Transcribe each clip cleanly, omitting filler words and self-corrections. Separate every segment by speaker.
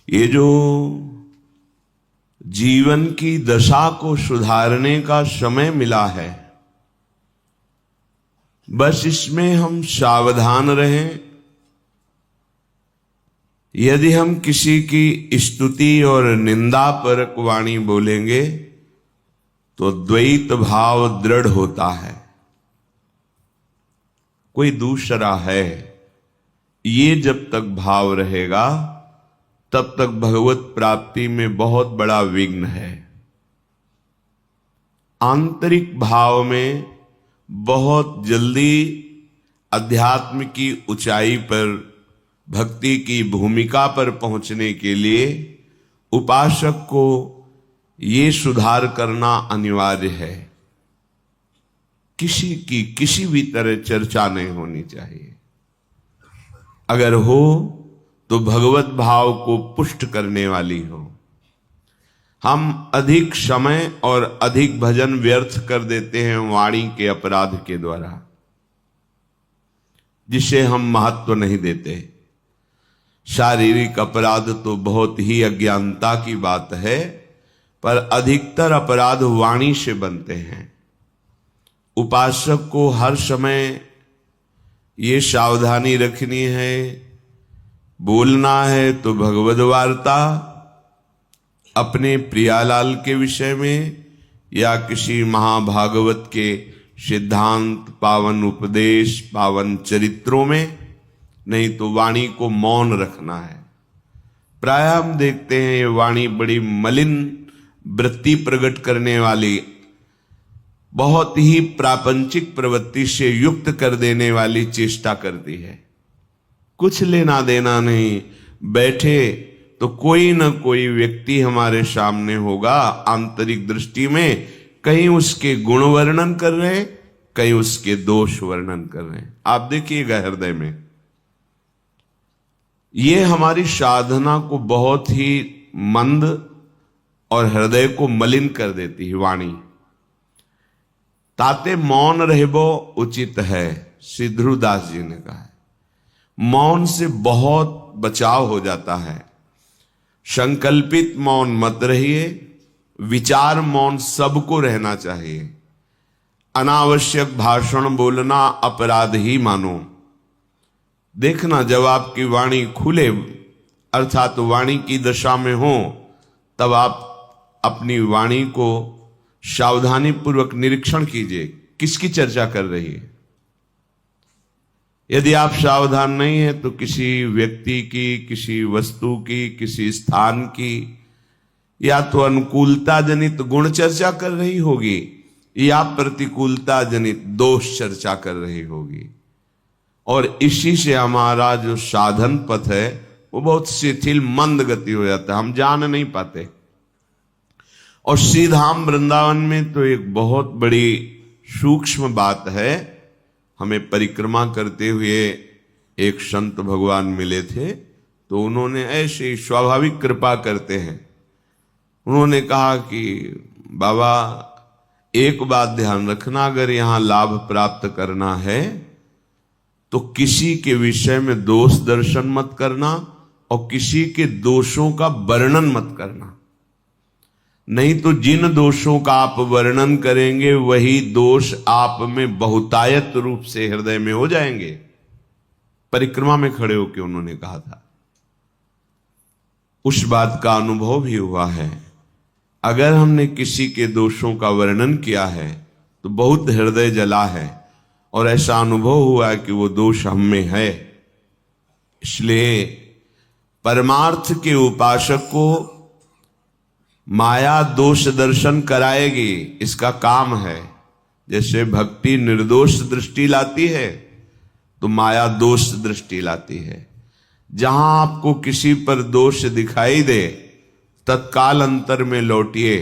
Speaker 1: ये जो जीवन की दशा को सुधारने का समय मिला है, बस इसमें हम सावधान रहें। यदि हम किसी की स्तुति और निंदा परक वाणी बोलेंगे तो द्वैत भाव दृढ़ होता है। कोई दूसरा है, ये जब तक भाव रहेगा तब तक भगवत प्राप्ति में बहुत बड़ा विघ्न है। आंतरिक भाव में बहुत जल्दी अध्यात्म की ऊंचाई पर, भक्ति की भूमिका पर पहुंचने के लिए उपासक को ये सुधार करना अनिवार्य है। किसी की किसी भी तरह चर्चा नहीं होनी चाहिए। अगर हो तो भगवत भाव को पुष्ट करने वाली हो। हम अधिक समय और अधिक भजन व्यर्थ कर देते हैं वाणी के अपराध के द्वारा, जिसे हम महत्व नहीं देते। शारीरिक अपराध तो बहुत ही अज्ञानता की बात है, पर अधिकतर अपराध वाणी से बनते हैं। उपासक को हर समय ये सावधानी रखनी है, बोलना है तो भगवद वार्ता अपने प्रियालाल के विषय में या किसी महाभागवत के सिद्धांत, पावन उपदेश, पावन चरित्रों में, नहीं तो वाणी को मौन रखना है। प्राय हम देखते हैं ये वाणी बड़ी मलिन वृत्ति प्रकट करने वाली, बहुत ही प्रापंचिक प्रवृत्ति से युक्त कर देने वाली चेष्टा करती है। कुछ लेना देना नहीं, बैठे तो कोई न कोई व्यक्ति हमारे सामने होगा, आंतरिक दृष्टि में कहीं उसके गुण वर्णन कर रहे हैं, कहीं उसके दोष वर्णन कर रहे हैं। आप देखिएगा हृदय में, ये हमारी साधना को बहुत ही मंद और हृदय को मलिन कर देती है वाणी। ताते मौन रहबो उचित है, श्री ध्रुवदास जी ने कहा है। मौन से बहुत बचाव हो जाता है। संकल्पित मौन मत रहिए, विचार मौन सबको रहना चाहिए। अनावश्यक भाषण बोलना अपराध ही मानो। देखना, जब आपकी वाणी खुले अर्थात वाणी की दशा में हो, तब आप अपनी वाणी को सावधानी पूर्वक निरीक्षण कीजिए, किसकी चर्चा कर रही है। यदि आप सावधान नहीं है तो किसी व्यक्ति की, किसी वस्तु की, किसी स्थान की या तो अनुकूलता जनित गुण चर्चा कर रही होगी या प्रतिकूलता जनित दोष चर्चा कर रही होगी, और इसी से हमारा जो साधन पथ है वो बहुत शिथिल मंद गति हो जाता है, हम जान नहीं पाते। और श्रीधाम वृंदावन में तो एक बहुत बड़ी सूक्ष्म बात है। हमें परिक्रमा करते हुए एक संत भगवान मिले थे, तो उन्होंने ऐसे स्वाभाविक कृपा करते हैं। उन्होंने कहा कि बाबा एक बात ध्यान रखना, अगर यहाँ लाभ प्राप्त करना है तो किसी के विषय में दोष दर्शन मत करना और किसी के दोषों का वर्णन मत करना। नहीं तो जिन दोषों का आप वर्णन करेंगे वही दोष आप में बहुतायत रूप से हृदय में हो जाएंगे। परिक्रमा में खड़े होकर उन्होंने कहा था। उस बात का अनुभव भी हुआ है। अगर हमने किसी के दोषों का वर्णन किया है तो बहुत हृदय जला है और ऐसा अनुभव हुआ है कि वो दोष हम में है। इसलिए परमार्थ के उपासक को माया दोष दर्शन कराएगी, इसका काम है। जैसे भक्ति निर्दोष दृष्टि लाती है तो माया दोष दृष्टि लाती है। जहां आपको किसी पर दोष दिखाई दे तत्काल अंतर में लौटिए।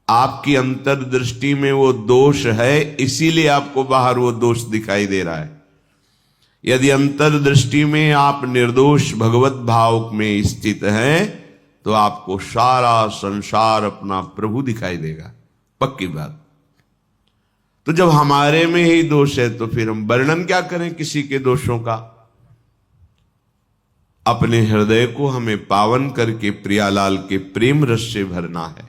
Speaker 1: आपकी अंतर्दृष्टि में वो दोष है, इसीलिए आपको बाहर वो दोष दिखाई दे रहा है। यदि अंतर्दृष्टि में आप निर्दोष भगवत भाव में स्थित हैं तो आपको सारा संसार अपना प्रभु दिखाई देगा, पक्की बात। तो जब हमारे में ही दोष है तो फिर हम वर्णन क्या करें किसी के दोषों का। अपने हृदय को हमें पावन करके प्रियालाल के प्रेम रस से भरना है।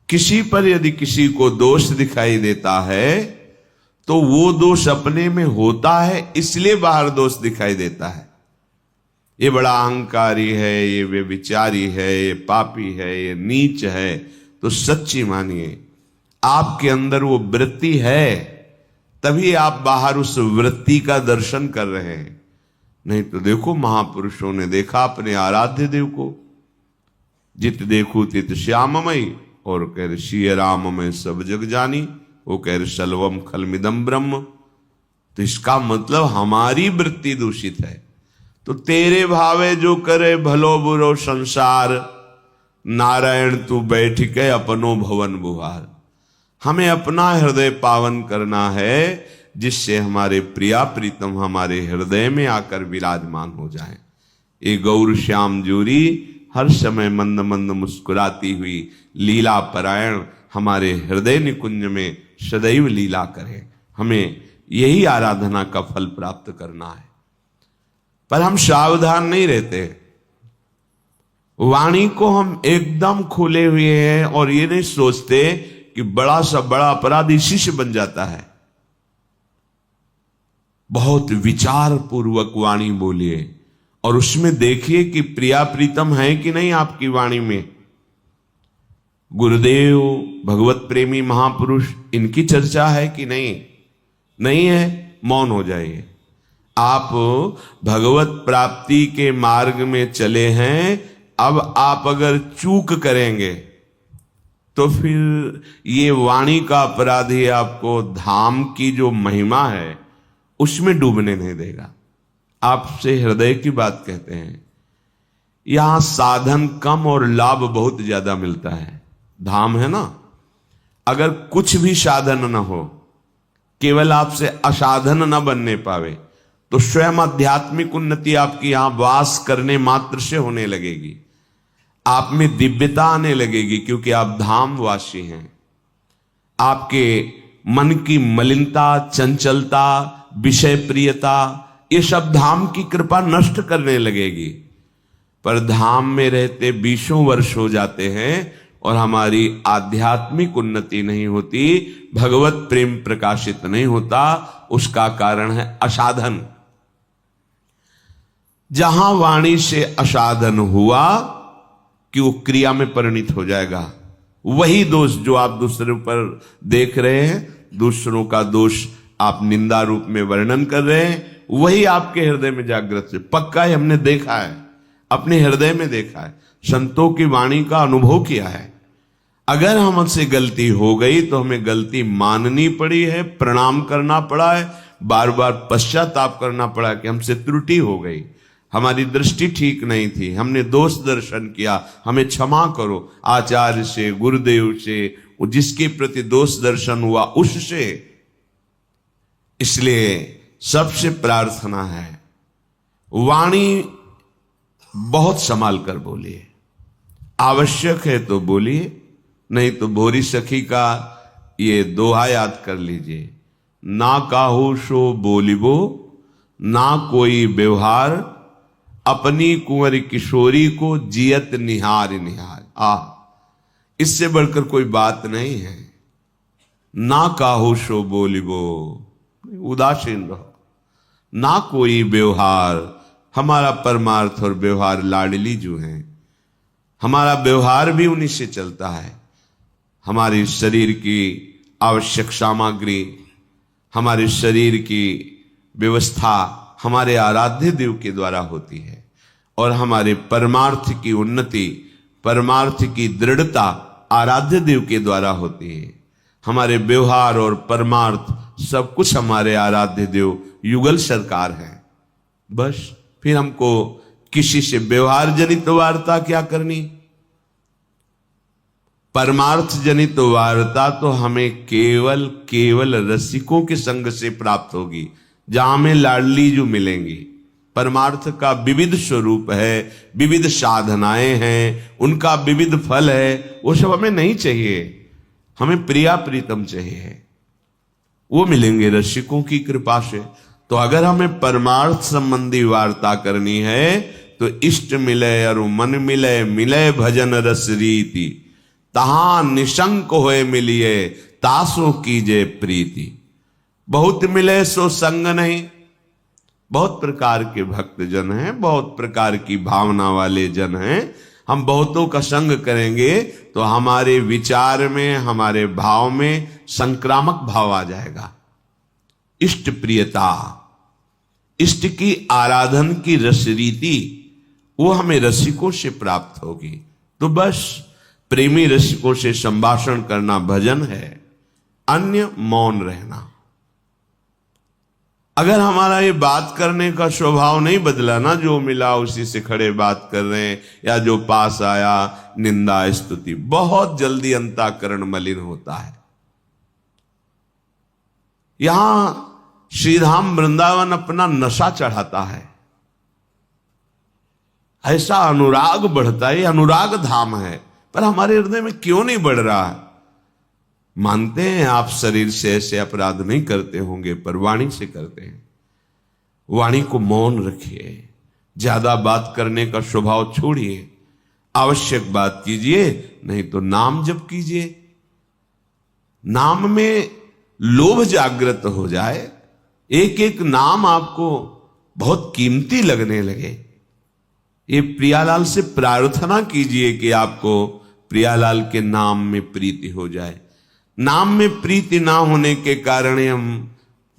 Speaker 1: किसी पर यदि किसी को दोष दिखाई देता है तो वो दोष अपने में होता है, इसलिए बाहर दोष दिखाई देता है। ये बड़ा अहंकारी है, ये व्यभिचारी है, ये पापी है, ये नीच है, तो सच्ची मानिए आपके अंदर वो वृत्ति है, तभी आप बाहर उस वृत्ति का दर्शन कर रहे हैं। नहीं तो देखो महापुरुषों ने देखा अपने आराध्य देव को, जित देखो तित श्याममयी, और कह रहे श्री राम में सब जग जानी, वो कह रहे सलवम खलमिदम ब्रह्म। तो इसका मतलब हमारी वृत्ति दूषित है। तो तेरे भावे जो करे भलो बुरो संसार, नारायण तू बैठ के अपनो भवन बुहार। हमें अपना हृदय पावन करना है, जिससे हमारे प्रिया प्रीतम हमारे हृदय में आकर विराजमान हो जाए। ये गौर श्याम जोरी हर समय मंद मंद मुस्कुराती हुई लीला परायण हमारे हृदय निकुंज में सदैव लीला करे। हमें यही आराधना का फल प्राप्त करना है, पर हम सावधान नहीं रहते। वाणी को हम एकदम खोले हुए हैं और ये नहीं सोचते कि बड़ा सा बड़ा अपराध इसी से बन जाता है। बहुत विचार पूर्वक वाणी बोलिए और उसमें देखिए कि प्रिया प्रीतम है कि नहीं आपकी वाणी में। गुरुदेव, भगवत प्रेमी महापुरुष, इनकी चर्चा है कि नहीं? नहीं है, मौन हो जाइए। आप भगवत प्राप्ति के मार्ग में चले हैं, अब आप अगर चूक करेंगे तो फिर ये वाणी का अपराधी आपको धाम की जो महिमा है उसमें डूबने नहीं देगा। आपसे हृदय की बात कहते हैं। यहां साधन कम और लाभ बहुत ज्यादा मिलता है। धाम है ना, अगर कुछ भी साधन ना हो, केवल आपसे असाधन न बनने पावे, तो स्वयं आध्यात्मिक उन्नति आपकी यहां वास करने मात्र से होने लगेगी। आप में दिव्यता आने लगेगी, क्योंकि आप धामवासी हैं। आपके मन की मलिनता, चंचलता, विषय प्रियता, ये सब धाम की कृपा नष्ट करने लगेगी। पर धाम में रहते 20 वर्ष हो जाते हैं और हमारी आध्यात्मिक उन्नति नहीं होती, भगवत प्रेम प्रकाशित नहीं होता। उसका कारण है असाधन। जहां वाणी से असाधन हुआ कि वो क्रिया में परिणित हो जाएगा। वही दोष जो आप दूसरों पर देख रहे हैं, दूसरों का दोष आप निंदा रूप में वर्णन कर रहे हैं, वही आपके हृदय में जागृत है। पक्का है, हमने देखा है, अपने हृदय में देखा है, संतों की वाणी का अनुभव किया है। अगर हमसे गलती हो गई तो हमें गलती माननी पड़ी है, प्रणाम करना पड़ा है, बार बार पश्चाताप करना पड़ा कि हमसे त्रुटि हो गई, हमारी दृष्टि ठीक नहीं थी, हमने दोष दर्शन किया, हमें क्षमा करो। आचार्य से, गुरुदेव से, जिसके प्रति दोष दर्शन हुआ उससे। इसलिए सबसे प्रार्थना है, वाणी बहुत संभाल कर बोलिए। आवश्यक है तो बोलिए, नहीं तो भोरी सखी का ये दोहा याद कर लीजिए, ना काहू सो बोलिबो, ना कोई व्यवहार, अपनी कुंवरी किशोरी को जियत निहार निहार। इससे बढ़कर कोई बात नहीं है। ना काहू सो बोलिबो, उदासीन रहो। ना कोई व्यवहार, हमारा परमार्थ और व्यवहार लाडली जो हैं, हमारा व्यवहार भी उन्हीं से चलता है। हमारे शरीर की आवश्यक सामग्री, हमारे शरीर की व्यवस्था हमारे आराध्य देव के द्वारा होती है, और हमारे परमार्थ की उन्नति, परमार्थ की दृढ़ता आराध्य देव के द्वारा होती है। हमारे व्यवहार और परमार्थ सब कुछ हमारे आराध्य देव युगल सरकार है। बस फिर हमको किसी से व्यवहार जनित वार्ता क्या करनी, परमार्थ जनित वार्ता तो हमें केवल रसिकों के संग से प्राप्त होगी, जहां हमें लाडली जो मिलेंगी। परमार्थ का विविध स्वरूप है, विविध साधनाएं हैं, उनका विविध फल है, वो सब हमें नहीं चाहिए। हमें प्रिया प्रीतम चाहिए, वो मिलेंगे रसिकों की कृपा से। तो अगर हमें परमार्थ संबंधी वार्ता करनी है तो इष्ट मिले और मन मिले, मिले भजन रस रीति, तहां निशंक होए मिलिए, तासो कीजे प्रीति। बहुत मिले सो संग नहीं। बहुत प्रकार के भक्त जन हैं, बहुत प्रकार की भावना वाले जन हैं। हम बहुतों का संग करेंगे तो हमारे विचार में, हमारे भाव में संक्रामक भाव आ जाएगा। इष्ट प्रियता, इष्ट की आराधन की रस रीति, वो हमें रसिकों से प्राप्त होगी। तो बस प्रेमी रसिकों से संभाषण करना भजन है, अन्य मौन रहना। अगर हमारा ये बात करने का स्वभाव नहीं बदला ना, जो मिला उसी से खड़े बात कर रहे हैं, या जो पास आया निंदा स्तुति, बहुत जल्दी अंतःकरण मलिन होता है। यहां श्रीधाम वृंदावन अपना नशा चढ़ाता है, ऐसा अनुराग बढ़ता है। अनुराग धाम है, पर हमारे हृदय में क्यों नहीं बढ़ रहा है? मानते हैं आप शरीर से ऐसे अपराध नहीं करते होंगे, पर वाणी से करते हैं। वाणी को मौन रखिए, ज्यादा बात करने का स्वभाव छोड़िए, आवश्यक बात कीजिए, नहीं तो नाम जप कीजिए। नाम में लोभ जागृत हो जाए, एक एक नाम आपको बहुत कीमती लगने लगे। ये प्रियालाल से प्रार्थना कीजिए कि आपको प्रियालाल के नाम में प्रीति हो जाए। नाम में प्रीति ना होने के कारण हम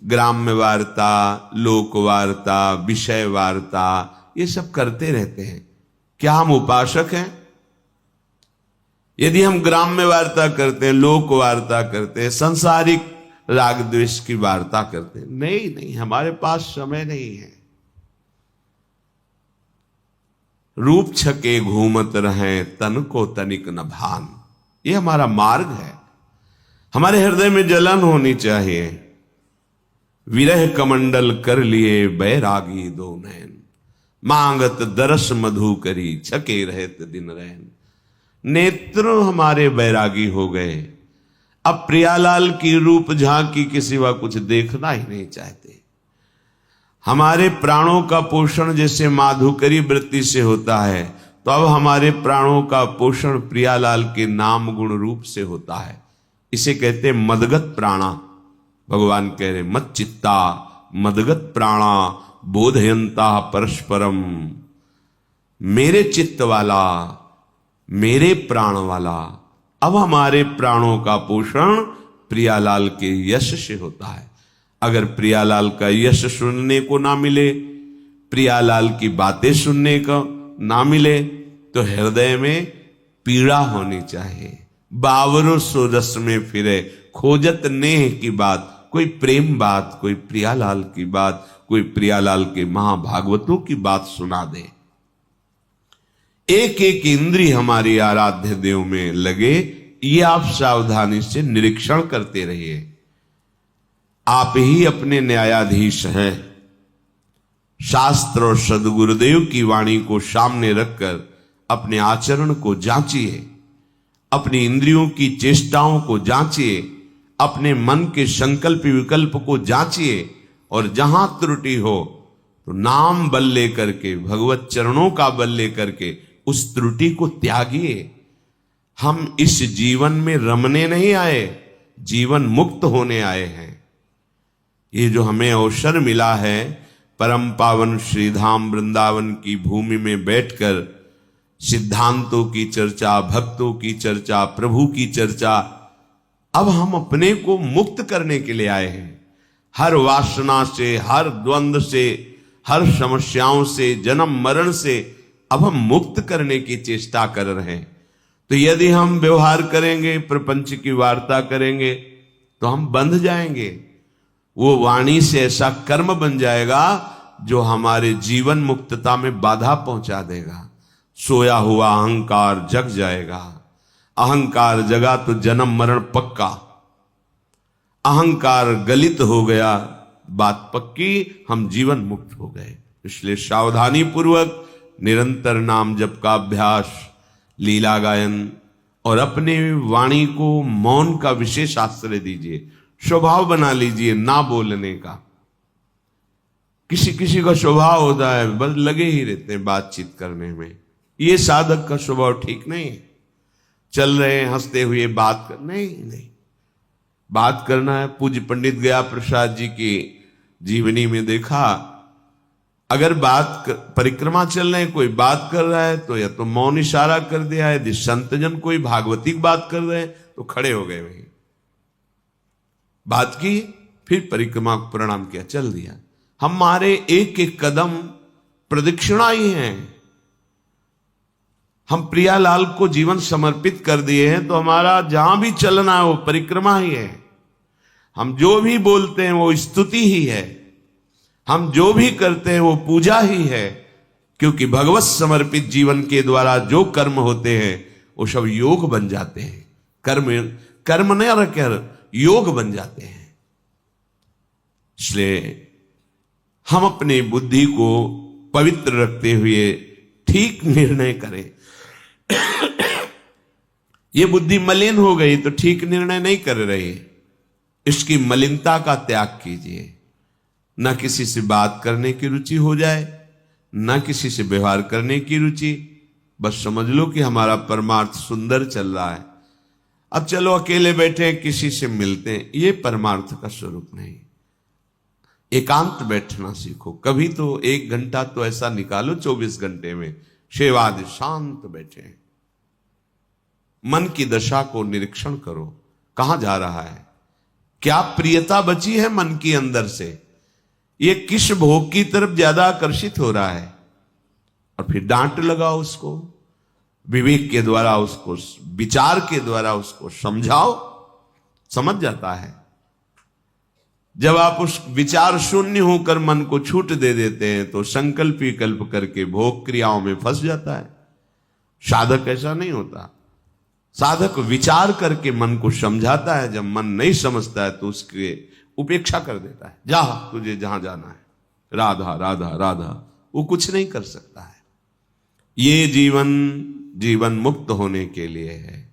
Speaker 1: ग्राम्य वार्ता, लोक वार्ता, विषय वार्ता, ये सब करते रहते हैं। क्या हम उपासक हैं? यदि हम ग्राम्य वार्ता करते हैं, लोक वार्ता करते हैं, संसारिक राग द्वेष की वार्ता करते हैं, नहीं, हमारे पास समय नहीं है। रूप छके घूमत रहें, तन को तनिक न भान, ये हमारा मार्ग है। हमारे हृदय में जलन होनी चाहिए। विरह कमंडल कर लिए बैरागी दो नैन, मांगत दरस मधु करी, छके रहत दिन रैन। नेत्र हमारे बैरागी हो गए, अब प्रियालाल की रूप झांकी के सिवा कुछ देखना ही नहीं चाहते। हमारे प्राणों का पोषण जैसे माधुकरी वृत्ति से होता है, तो अब हमारे प्राणों का पोषण प्रियालाल के नाम गुण रूप से होता है। इसे कहते मदगत प्राणा। भगवान कह रहे मत चित्ता मदगत प्राणा बोधयंता परस्परम। मेरे चित्त वाला, मेरे प्राण वाला। अब हमारे प्राणों का पोषण प्रियालाल के यश से होता है। अगर प्रियालाल का यश सुनने को ना मिले, प्रियालाल की बातें सुनने को ना मिले, तो हृदय में पीड़ा होनी चाहिए। बावरो सो रस में फिरे, खोजत नेह की बात, कोई प्रेम बात, कोई प्रियालाल की बात, कोई प्रियालाल के महाभागवतों की बात सुना दे। एक एक इंद्रिय हमारी आराध्य देव में लगे, ये आप सावधानी से निरीक्षण करते रहिए। आप ही अपने न्यायाधीश हैं। शास्त्र और सदगुरुदेव की वाणी को सामने रखकर अपने आचरण को जांचिए, अपनी इंद्रियों की चेष्टाओं को जांचिए, अपने मन के संकल्प विकल्प को जांचिए, और जहां त्रुटि हो तो नाम बल लेकर के, भगवत चरणों का बल लेकर के उस त्रुटि को त्यागिए। हम इस जीवन में रमने नहीं आए, जीवन मुक्त होने आए हैं। ये जो हमें अवसर मिला है परम पावन श्रीधाम वृंदावन की भूमि में बैठकर सिद्धांतों की चर्चा, भक्तों की चर्चा, प्रभु की चर्चा, अब हम अपने को मुक्त करने के लिए आए हैं। हर वासना से, हर द्वंद्व से, हर समस्याओं से, जन्म मरण से अब हम मुक्त करने की चेष्टा कर रहे हैं। तो यदि हम व्यवहार करेंगे, प्रपंच की वार्ता करेंगे, तो हम बंध जाएंगे। वो वाणी से ऐसा कर्म बन जाएगा जो हमारे जीवन मुक्तता में बाधा पहुंचा देगा। सोया हुआ अहंकार जग जाएगा। अहंकार जगा तो जन्म मरण पक्का। अहंकार गलित हो गया, बात पक्की, हम जीवन मुक्त हो गए। इसलिए सावधानी पूर्वक निरंतर नाम जप का अभ्यास, लीला गायन, और अपने वाणी को मौन का विशेष आश्रय दीजिए। स्वभाव बना लीजिए ना बोलने का। किसी किसी का स्वभाव होता है बस लगे ही रहते हैं बातचीत करने में। ये साधक का स्वभाव ठीक नहीं है। चल रहे हैं हंसते हुए बात कर, नहीं, बात करना है। पूज्य पंडित गया प्रसाद जी की जीवनी में देखा, अगर परिक्रमा चल रहे हैं, कोई बात कर रहा है तो या तो मौन इशारा कर दिया, यदि संतजन कोई भागवतिक बात कर रहे हैं तो खड़े हो गए वहीं, बात की, फिर परिक्रमा को प्रणाम किया, चल दिया। हमारे एक एक कदम प्रदक्षिणा ही है। हम प्रियालाल को जीवन समर्पित कर दिए हैं तो हमारा जहां भी चलना है वो परिक्रमा ही है। हम जो भी बोलते हैं वो स्तुति ही है, हम जो भी करते हैं वो पूजा ही है, क्योंकि भगवत समर्पित जीवन के द्वारा जो कर्म होते हैं वो सब योग बन जाते हैं। कर्म न रखकर योग बन जाते हैं। इसलिए हम अपनी बुद्धि को पवित्र रखते हुए ठीक निर्णय करें। ये बुद्धि मलिन हो गई तो ठीक निर्णय नहीं कर रही, इसकी मलिनता का त्याग कीजिए। न किसी से बात करने की रुचि हो जाए, न किसी से व्यवहार करने की रुचि, बस समझ लो कि हमारा परमार्थ सुंदर चल रहा है। अब चलो अकेले बैठे किसी से मिलते हैं, ये परमार्थ का स्वरूप नहीं। एकांत बैठना सीखो। कभी तो 1 घंटा तो ऐसा निकालो 24 घंटे में, सेवाद शांत बैठे, मन की दशा को निरीक्षण करो, कहां जा रहा है, क्या प्रियता बची है मन के अंदर से, ये किस भोग की तरफ ज्यादा आकर्षित हो रहा है, और फिर डांट लगाओ उसको, विवेक के द्वारा उसको, विचार के द्वारा उसको समझाओ, समझ जाता है। जब आप उस विचार शून्य होकर मन को छूट दे देते हैं तो संकल्प विकल्प करके भोग क्रियाओं में फंस जाता है। साधक ऐसा नहीं होता। साधक विचार करके मन को समझाता है। जब मन नहीं समझता है तो उसके उपेक्षा कर देता है, जा तुझे जहां जाना है, राधा राधा राधा, वो कुछ नहीं कर सकता है। ये जीवन मुक्त होने के लिए है।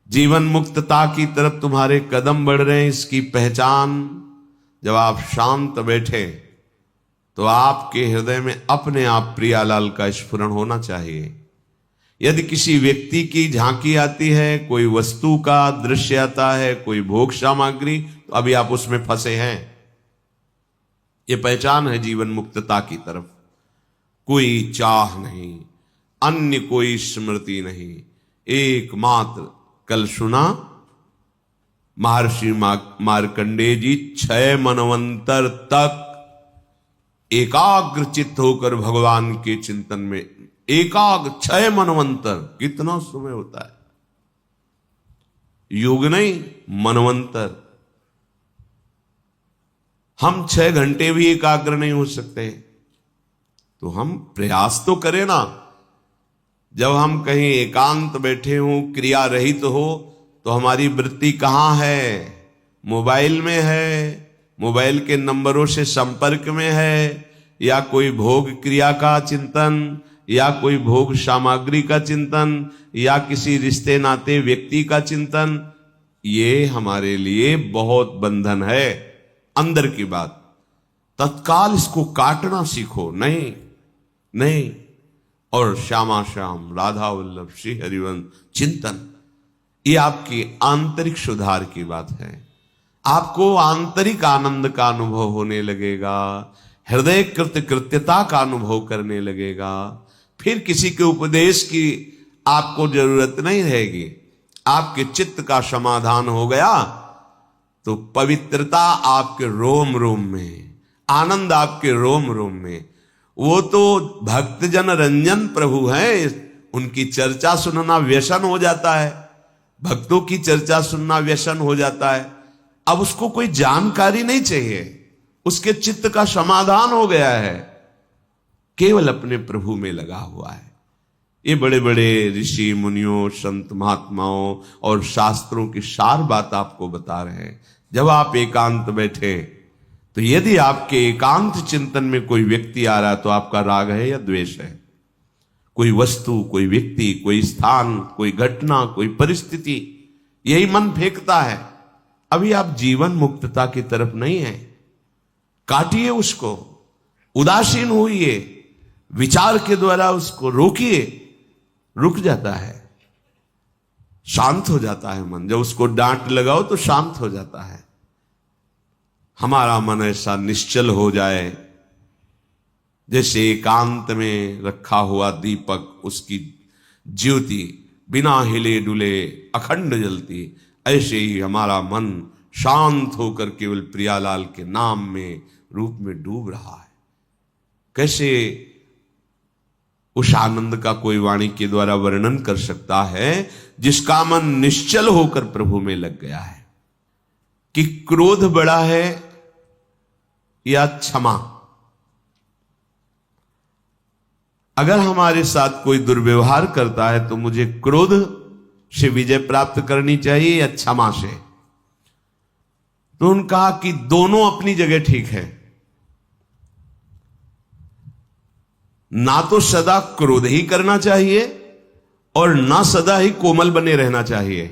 Speaker 1: जीवन मुक्तता की तरफ तुम्हारे कदम बढ़ रहे हैं, इसकी पहचान जब आप शांत बैठे तो आपके हृदय में अपने आप प्रियालाल का स्फुरण होना चाहिए। यदि किसी व्यक्ति की झांकी आती है, कोई वस्तु का दृश्य आता है, कोई भोग सामग्री, तो अभी आप उसमें फंसे हैं। ये पहचान है जीवन मुक्तता की तरफ। कोई चाह नहीं, अन्य कोई स्मृति नहीं, एकमात्र। कल सुना महर्षि मार्कंडेय जी 6 मनवंतर तक एकाग्र चित्त होकर भगवान के चिंतन में, एकाग्र 6 मनवंतर, कितना समय होता है, युग नहीं मनवंतर। हम 6 घंटे भी एकाग्र नहीं हो सकते, तो हम प्रयास तो करें ना। जब हम कहीं एकांत बैठे हों, क्रिया रहित हो, तो हमारी वृत्ति कहां है? मोबाइल में है, मोबाइल के नंबरों से संपर्क में है, या कोई भोग क्रिया का चिंतन, या कोई भोग सामग्री का चिंतन, या किसी रिश्ते नाते व्यक्ति का चिंतन। ये हमारे लिए बहुत बंधन है। अंदर की बात, तत्काल इसको काटना सीखो। नहीं। और श्यामा श्याम राधा वल्लभ श्री हरिवंश चिंतन, ये आपकी आंतरिक सुधार की बात है। आपको आंतरिक आनंद का अनुभव होने लगेगा, हृदय कृत्यता का अनुभव करने लगेगा। फिर किसी के उपदेश की आपको जरूरत नहीं रहेगी। आपके चित्त का समाधान हो गया तो पवित्रता आपके रोम रोम में, आनंद आपके रोम रोम में। वो तो भक्तजन रंजन प्रभु हैं, उनकी चर्चा सुनना व्यसन हो जाता है, भक्तों की चर्चा सुनना व्यसन हो जाता है। अब उसको कोई जानकारी नहीं चाहिए, उसके चित्त का समाधान हो गया है, केवल अपने प्रभु में लगा हुआ है। ये बड़े बड़े ऋषि मुनियों, संत महात्माओं और शास्त्रों की सार बात आपको बता रहे हैं। जब आप एकांत बैठे तो यदि आपके एकांत चिंतन में कोई व्यक्ति आ रहा है तो आपका राग है या द्वेष है? कोई वस्तु, कोई व्यक्ति, कोई स्थान, कोई घटना, कोई परिस्थिति, यही मन फेंकता है। अभी आप जीवन मुक्तता की तरफ नहीं है। काटिए उसको, उदासीन होइए, विचार के द्वारा उसको रोकिए, रुक जाता है, शांत हो जाता है मन। जब उसको डांट लगाओ तो शांत हो जाता है। हमारा मन ऐसा निश्चल हो जाए जैसे एकांत में रखा हुआ दीपक, उसकी ज्योति बिना हिले डुले अखंड जलती, ऐसे ही हमारा मन शांत होकर केवल प्रियालाल के नाम में, रूप में डूब रहा है। कैसे उस आनंद का कोई वाणी के द्वारा वर्णन कर सकता है जिसका मन निश्चल होकर प्रभु में लग गया है। कि क्रोध बड़ा है या क्षमा? अगर हमारे साथ कोई दुर्व्यवहार करता है तो मुझे क्रोध से विजय प्राप्त करनी चाहिए या क्षमा से? तो उन्होंने कहा कि दोनों अपनी जगह ठीक है। ना तो सदा क्रोध ही करना चाहिए और ना सदा ही कोमल बने रहना चाहिए।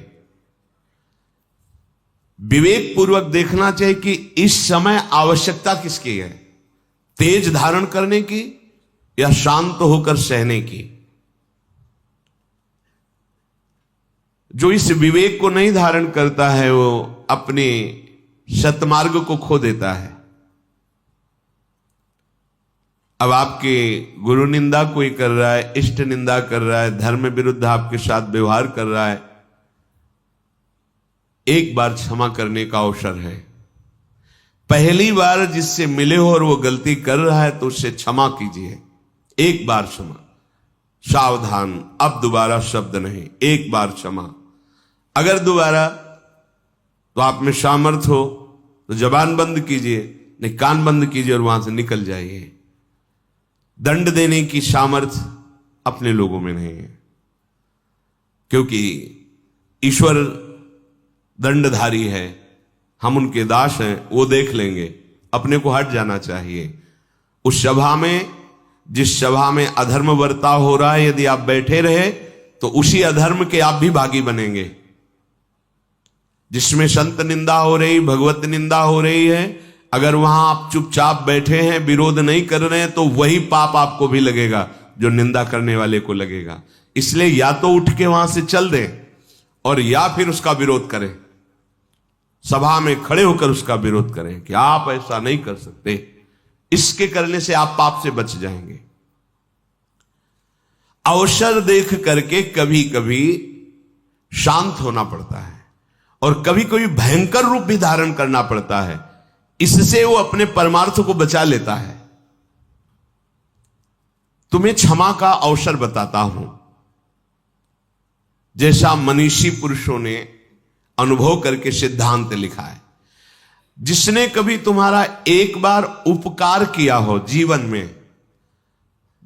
Speaker 1: विवेक पूर्वक देखना चाहिए कि इस समय आवश्यकता किसकी है, तेज धारण करने की या शांत होकर सहने की। जो इस विवेक को नहीं धारण करता है वो अपने सतमार्ग को खो देता है। अब आपके गुरु निंदा कोई कर रहा है, इष्ट निंदा कर रहा है, धर्म विरुद्ध आपके साथ व्यवहार कर रहा है, एक बार क्षमा करने का अवसर है। पहली बार जिससे मिले हो और वो गलती कर रहा है तो उससे क्षमा कीजिए। एक बार क्षमा, सावधान, अब दोबारा शब्द नहीं, एक बार क्षमा। अगर दोबारा तो आप में सामर्थ हो तो जबान बंद कीजिए, नहीं कान बंद कीजिए और वहां से निकल जाइए। दंड देने की सामर्थ अपने लोगों में नहीं है, क्योंकि ईश्वर दंडधारी है, हम उनके दास हैं, वो देख लेंगे। अपने को हट जाना चाहिए। उस सभा में, जिस सभा में अधर्म बर्ताव हो रहा है, यदि आप बैठे रहे तो उसी अधर्म के आप भी भागी बनेंगे। जिसमें संत निंदा हो रही, भगवत निंदा हो रही है, अगर वहां आप चुपचाप बैठे हैं, विरोध नहीं कर रहे हैं, तो वही पाप आपको भी लगेगा जो निंदा करने वाले को लगेगा। इसलिए या तो उठ के वहां से चल दें और या फिर उसका विरोध करें, सभा में खड़े होकर उसका विरोध करें कि आप ऐसा नहीं कर सकते। इसके करने से आप पाप से बच जाएंगे। अवसर देख करके कभी कभी शांत होना पड़ता है और कभी कभी भयंकर रूप भी धारण करना पड़ता है। इससे वो अपने परमार्थ को बचा लेता है। तुम्हें क्षमा का अवसर बताता हूं, जैसा मनीषी पुरुषों ने अनुभव करके सिद्धांत लिखा है। जिसने कभी तुम्हारा एक बार उपकार किया हो जीवन में,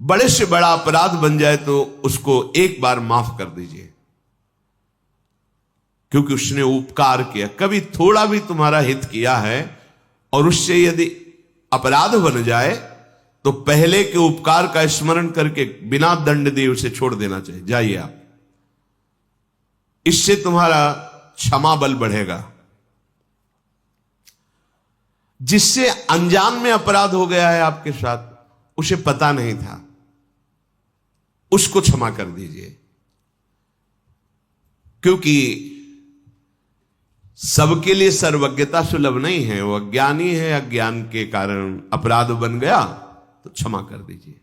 Speaker 1: बड़े से बड़ा अपराध बन जाए तो उसको एक बार माफ कर दीजिए, क्योंकि उसने उपकार किया। कभी थोड़ा भी तुम्हारा हित किया है और उससे यदि अपराध बन जाए तो पहले के उपकार का स्मरण करके बिना दंड दिए उसे छोड़ देना चाहिए। जाइए आप, इससे तुम्हारा क्षमा बल बढ़ेगा। जिससे अनजान में अपराध हो गया है आपके साथ, उसे पता नहीं था, उसको क्षमा कर दीजिए। क्योंकि सबके लिए सर्वज्ञता सुलभ नहीं है। वो अज्ञानी है, अज्ञान के कारण अपराध बन गया तो क्षमा कर दीजिए।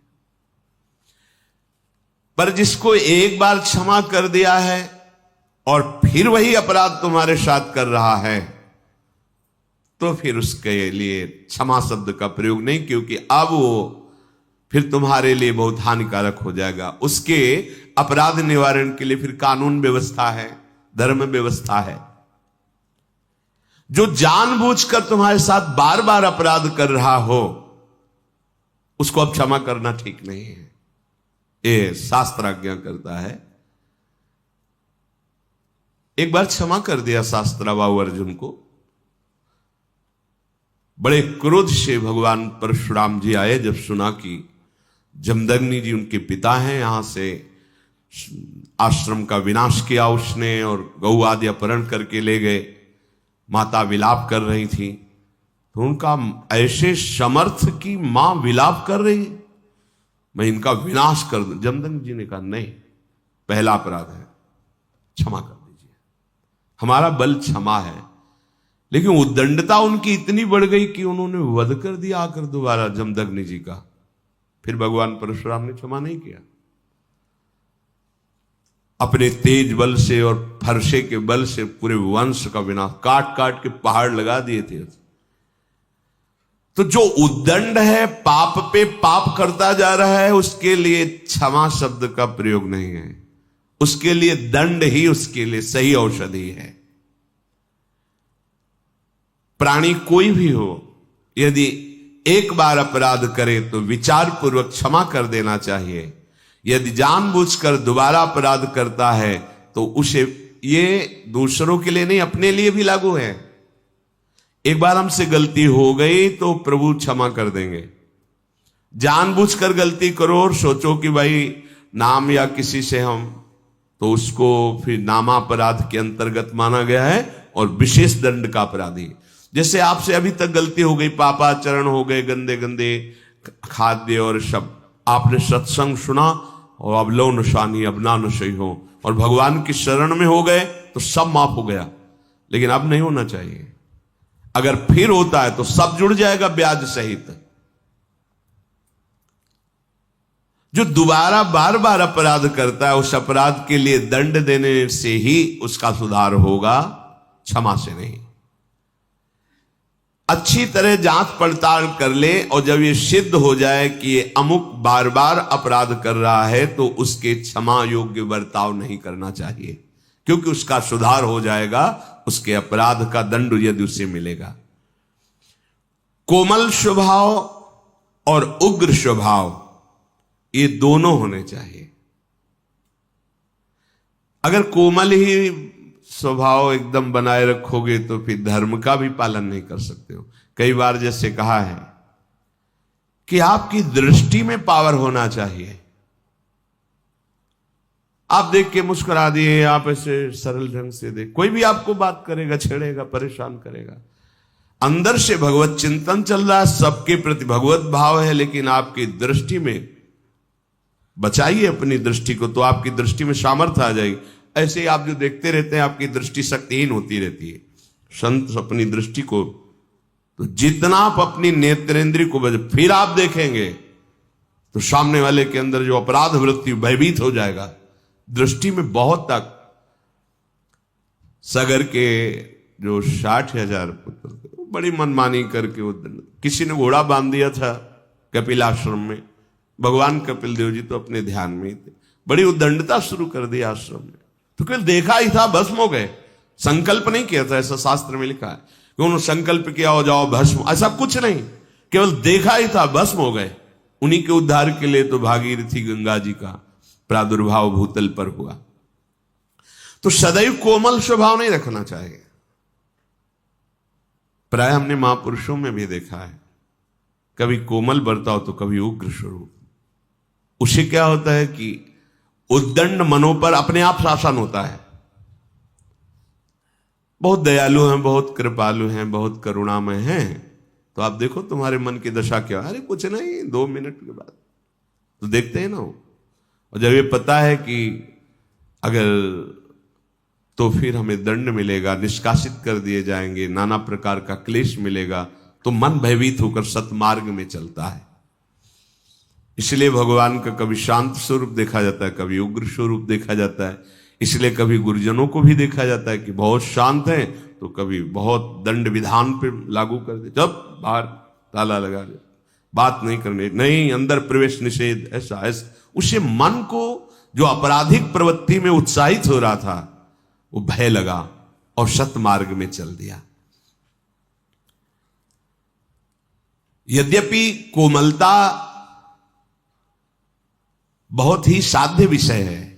Speaker 1: पर जिसको एक बार क्षमा कर दिया है और फिर वही अपराध तुम्हारे साथ कर रहा है, तो फिर उसके लिए क्षमा शब्द का प्रयोग नहीं, क्योंकि अब वो फिर तुम्हारे लिए बहुत हानिकारक हो जाएगा। उसके अपराध निवारण के लिए फिर कानून व्यवस्था है, धर्म व्यवस्था है। जो जानबूझकर तुम्हारे साथ बार बार अपराध कर रहा हो, उसको अब क्षमा करना ठीक नहीं है। ये शास्त्र आज्ञा करता है। एक बार क्षमा कर दिया शास्त्राबाहु अर्जुन को। बड़े क्रोध से भगवान परशुराम जी आए जब सुना कि जमदग्नि जी उनके पिता हैं, यहां से आश्रम का विनाश किया उसने और गौ आदि अपहरण करके ले गए। माता विलाप कर रही थी। तो उनका ऐसे समर्थ की मां विलाप कर रही, मैं इनका विनाश कर दूं। जमदग्नि जी ने कहा नहीं, पहला अपराध है, क्षमा कर दीजिए, हमारा बल क्षमा है। लेकिन उद्दंडता उनकी इतनी बढ़ गई कि उन्होंने वध कर दिया आकर दोबारा जमदग्नि जी का। फिर भगवान परशुराम ने क्षमा नहीं किया, अपने तेज बल से और फरसे के बल से पूरे वंश का विनाश, काट काट के पहाड़ लगा दिए थे। तो जो उद्दंड है, पाप पे पाप करता जा रहा है, उसके लिए क्षमा शब्द का प्रयोग नहीं है, उसके लिए दंड ही उसके लिए सही औषधि है। प्राणी कोई भी हो, यदि एक बार अपराध करे तो विचार पूर्वक क्षमा कर देना चाहिए। यदि जानबूझकर दोबारा अपराध करता है तो उसे, ये दूसरों के लिए नहीं, अपने लिए भी लागू है। एक बार हमसे गलती हो गई तो प्रभु क्षमा कर देंगे। जानबूझकर गलती करो और सोचो कि भाई नाम या किसी से हम, तो उसको फिर नामापराध के अंतर्गत माना गया है और विशेष दंड का अपराधी। जैसे आपसे अभी तक गलती हो गई, पापाचरण हो गए, गंदे गंदे खाद्य और शब्द, आपने सत्संग सुना और अब लो निशानी अब ना नशई हो और भगवान की शरण में हो गए तो सब माफ हो गया। लेकिन अब नहीं होना चाहिए। अगर फिर होता है तो सब जुड़ जाएगा ब्याज सहित। जो दोबारा बार बार अपराध करता है, उस अपराध के लिए दंड देने से ही उसका सुधार होगा, क्षमा से नहीं। अच्छी तरह जांच पड़ताल कर ले और जब ये सिद्ध हो जाए कि ये अमुक बार बार अपराध कर रहा है तो उसके क्षमा योग्य बर्ताव नहीं करना चाहिए, क्योंकि उसका सुधार हो जाएगा, उसके अपराध का दंड यदि उसे मिलेगा। कोमल स्वभाव और उग्र स्वभाव, ये दोनों होने चाहिए। अगर कोमल ही स्वभाव एकदम बनाए रखोगे तो फिर धर्म का भी पालन नहीं कर सकते हो। कई बार जैसे कहा है कि आपकी दृष्टि में पावर होना चाहिए। आप देख के मुस्कुरा दिए, आप ऐसे सरल ढंग से देख, कोई भी आपको बात करेगा, छेड़ेगा, परेशान करेगा। अंदर से भगवत चिंतन चल रहा है, सबके प्रति भगवत भाव है, लेकिन आपकी दृष्टि में बचाइए अपनी दृष्टि को, तो आपकी दृष्टि में सामर्थ्य आ जाएगी। ऐसे ही आप जो देखते रहते हैं, आपकी दृष्टि शक्तिहीन होती रहती है। संत अपनी दृष्टि को, तो जितना आप अपनी नेत्रेंद्रिय को फिर आप देखेंगे तो सामने वाले के अंदर जो अपराध वृत्ति भयभीत हो जाएगा। दृष्टि में बहुत तक, सगर के जो 60,000 पुत्र थे, बड़ी मनमानी करके वो, किसी ने घोड़ा बांध दिया था कपिल आश्रम में, भगवान कपिल देव जी तो अपने ध्यान में ही थे, बड़ी उद्दंडता शुरू कर दी आश्रम में। तो केवल देखा ही था, भस्म हो गए, संकल्प नहीं किया था, ऐसा शास्त्र में लिखा है कि उन्होंने संकल्प किया हो जाओ भस्म, ऐसा कुछ नहीं, केवल देखा ही था, भस्म हो गए। उन्हीं के उद्धार के लिए तो भागीरथी गंगा जी का प्रादुर्भाव भूतल पर हुआ। तो सदैव कोमल स्वभाव नहीं रखना चाहिए। प्राय हमने महापुरुषों में भी देखा है, कभी कोमल बर्ताव तो कभी उग्र स्वरूप। उसे क्या होता है कि उद्दंड मनों पर अपने आप शासन होता है। बहुत दयालु हैं, बहुत कृपालु हैं, बहुत करुणामय हैं, तो आप देखो तुम्हारे मन की दशा क्या, अरे कुछ नहीं, 2 मिनट के बाद तो देखते हैं ना। और जब ये पता है कि अगर, तो फिर हमें दंड मिलेगा, निष्कासित कर दिए जाएंगे, नाना प्रकार का क्लेश मिलेगा, तो मन भयभीत होकर सतमार्ग में चलता है। इसलिए भगवान का कभी शांत स्वरूप देखा जाता है, कभी उग्र स्वरूप देखा जाता है। इसलिए कभी गुरुजनों को भी देखा जाता है कि बहुत शांत हैं, तो कभी बहुत दंड विधान पे लागू कर दे, जब बाहर ताला लगा दे, बात नहीं करने, नहीं अंदर प्रवेश निषेध, ऐसा ऐसा। उसे मन को जो आपराधिक प्रवृत्ति में उत्साहित हो रहा था, वो भय लगा और सतमार्ग में चल दिया। यद्यपि कोमलता बहुत ही साध्य विषय है,